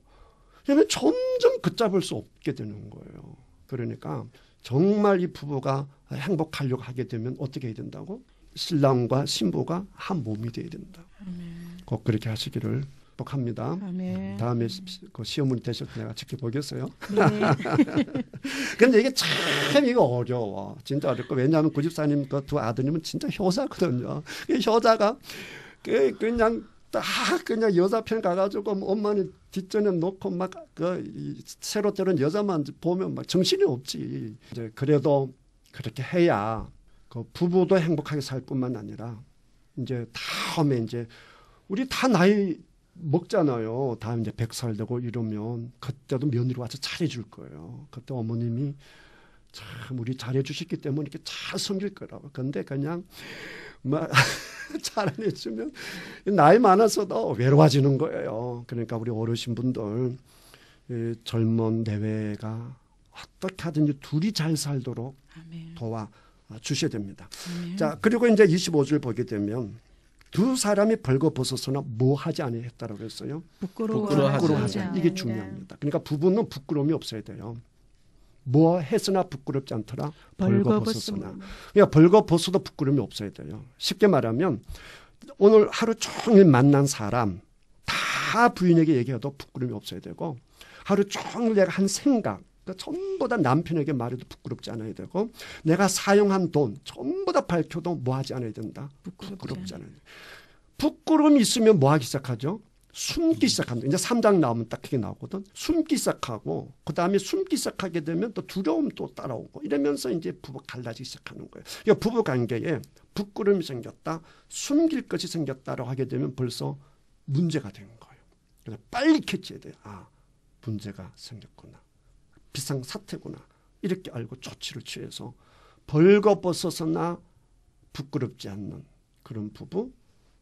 그러면 점점 걷잡을 수 없게 되는 거예요. 그러니까 정말 이 부부가 행복하려고 하게 되면 어떻게 해야 된다고? 신랑과 신부가 한 몸이 돼야 된다. 꼭 그렇게 하시기를 복합니다. 아멘. 다음에 그 시어머니 되실 때 내가 지켜보겠어요. 네. 근데 이게 참 이거 어려워. 진짜 어렵고 왜냐하면 구집사님 그 두 아드님은 진짜 효자거든요. 이 효자가 그냥 딱 그냥 여자 편 가가지고 엄마는 뒷전에 놓고 막 그 새로 들은 여자만 보면 막 정신이 없지. 이제 그래도 그렇게 해야 그 부부도 행복하게 살 뿐만 아니라 이제 다음에 이제 우리 다 나이 먹잖아요. 다 이제 100살 되고 이러면 그때도 며느리 와서 잘해줄 거예요. 그때 어머님이 참 우리 잘해주셨기 때문에 이렇게 잘 섬길 거라고. 근데 그냥 막 잘 안 해주면 나이 많아서도 외로워지는 거예요. 그러니까 우리 어르신분들 젊은 내외가 어떻게 하든지 둘이 잘 살도록 아멘. 도와주셔야 됩니다. 아멘. 자, 그리고 이제 25절 보게 되면 두 사람이 벌거벗었으나 뭐 하지 아니 했다라고 했어요. 부끄러워하지 않아. 이게 중요합니다. 그러니까 부부는 부끄러움이 없어야 돼요. 뭐 했으나 부끄럽지 않더라. 벌거벗었으나. 그러니까 벌거벗어도 부끄러움이 없어야 돼요. 쉽게 말하면 오늘 하루 종일 만난 사람 다 부인에게 얘기해도 부끄러움이 없어야 되고 하루 종일 내가 한 생각 전부 다 남편에게 말해도 부끄럽지 않아야 되고 내가 사용한 돈 전부 다 밝혀도 뭐 하지 않아야 된다. 부끄럽지 않아야 된다. 부끄러움이 있으면 뭐 하기 시작하죠? 숨기 시작합니다. 이제 3장 나오면 딱 그게 나오거든. 숨기 시작하고 그다음에 숨기 시작하게 되면 또 두려움 또 따라오고 이러면서 이제 부부 갈라지기 시작하는 거예요. 그러니까 부부 관계에 부끄러움이 생겼다. 숨길 것이 생겼다라고 하게 되면 벌써 문제가 되는 거예요. 그래서 빨리 캐치해야 돼요. 아, 문제가 생겼구나. 비상사태구나. 이렇게 알고 조치를 취해서 벌거벗어서나 부끄럽지 않는 그런 부부,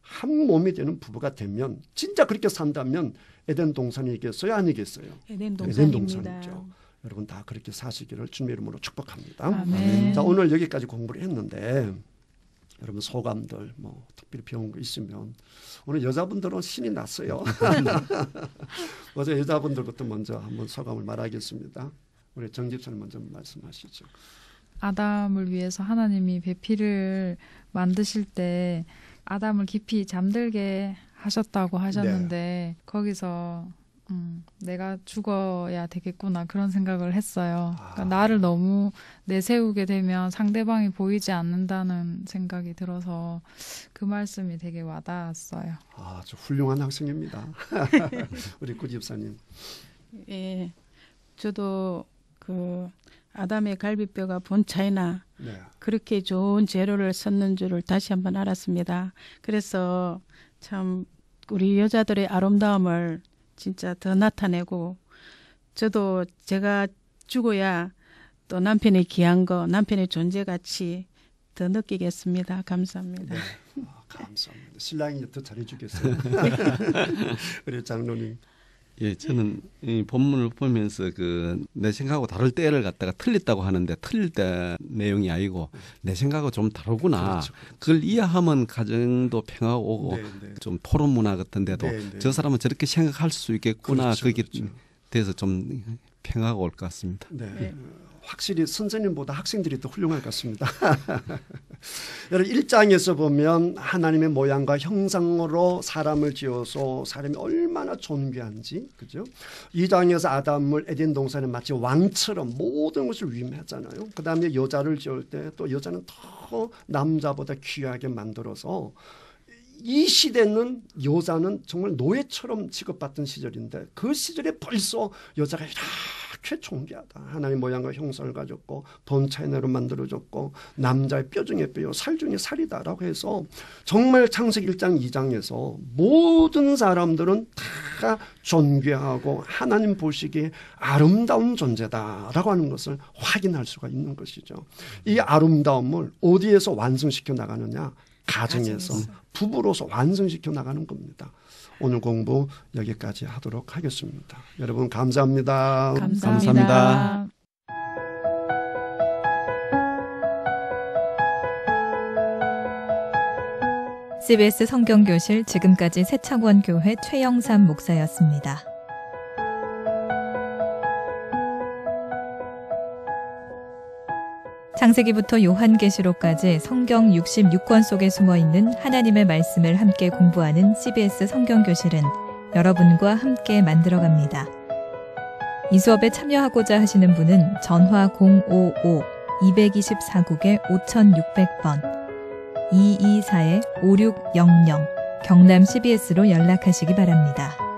한 몸이 되는 부부가 되면 진짜 그렇게 산다면 에덴 동산이겠어요? 아니겠어요? 에덴 동산입니다. 동산이죠. 여러분 다 그렇게 사시기를 주님의 이름으로 축복합니다. 아멘. 자, 오늘 여기까지 공부를 했는데 여러분 소감들 뭐 특별히 배운 거 있으면 오늘 여자분들은 신이 났어요. 어제 여자분들부터 먼저 한번 소감을 말하겠습니다. 우리 정 집사님 먼저 말씀하시죠. 아담을 위해서 하나님이 배필을 만드실 때 아담을 깊이 잠들게 하셨다고 하셨는데 거기서 내가 죽어야 되겠구나 그런 생각을 했어요. 그러니까 나를 너무 내세우게 되면 상대방이 보이지 않는다는 생각이 들어서 그 말씀이 되게 와닿았어요. 아주 훌륭한 학생입니다. 우리 구 집사님. 예, 저도 그 아담의 갈비뼈가 본차이나 네. 그렇게 좋은 재료를 썼는 줄을 다시 한번 알았습니다. 그래서 참 우리 여자들의 아름다움을 진짜 더 나타내고 저도 제가 죽어야 또 남편의 귀한 거, 남편의 존재가치 더 느끼겠습니다. 감사합니다. 네. 감사합니다. 신랑이 더 잘해주겠어요. 우리 장로님. 예, 저는 이 본문을 보면서 그 내 생각하고 다를 때를 갖다가 틀렸다고 하는데 틀릴 때 내용이 아니고 내 생각하고 좀 다르구나. 그렇죠. 그걸 이해하면 가정도 평화가 오고 네, 네. 좀 토론 문화 같은데도 네, 네. 저 사람은 저렇게 생각할 수 있겠구나. 그렇죠, 그게 그렇죠. 돼서 좀 평화가 올 것 같습니다. 네. 네. 확실히 선생님보다 학생들이 더 훌륭할 것 같습니다. 여러분 1장에서 보면 하나님의 모양과 형상으로 사람을 지어서 사람이 얼마나 존귀한지 그죠? 2장에서 아담을 에덴 동산에 마치 왕처럼 모든 것을 위임했잖아요. 그 다음에 여자를 지을 때 또 여자는 더 남자보다 귀하게 만들어서 이 시대는 여자는 정말 노예처럼 취급받던 시절인데 그 시절에 벌써 여자가 이렇게 존귀하다. 하나님의 모양과 형상을 가졌고 본차이나로 만들어졌고 남자의 뼈 중에 뼈요 살 중에 살이다라고 해서 정말 창세기 1장 2장에서 모든 사람들은 다 존귀하고 하나님 보시기에 아름다운 존재다라고 하는 것을 확인할 수가 있는 것이죠. 이 아름다움을 어디에서 완성시켜 나가느냐? 가정에서 부부로서 완성시켜 나가는 겁니다. 오늘 공부 여기까지 하도록 하겠습니다. 여러분 감사합니다. 감사합니다. CBS 성경교실 지금까지 세창원 교회 최영삼 목사였습니다. 창세기부터 요한계시록까지 성경 66권 속에 숨어있는 하나님의 말씀을 함께 공부하는 CBS 성경교실은 여러분과 함께 만들어갑니다. 이 수업에 참여하고자 하시는 분은 전화 055-224국에 5600번 224-5600 경남 CBS로 연락하시기 바랍니다.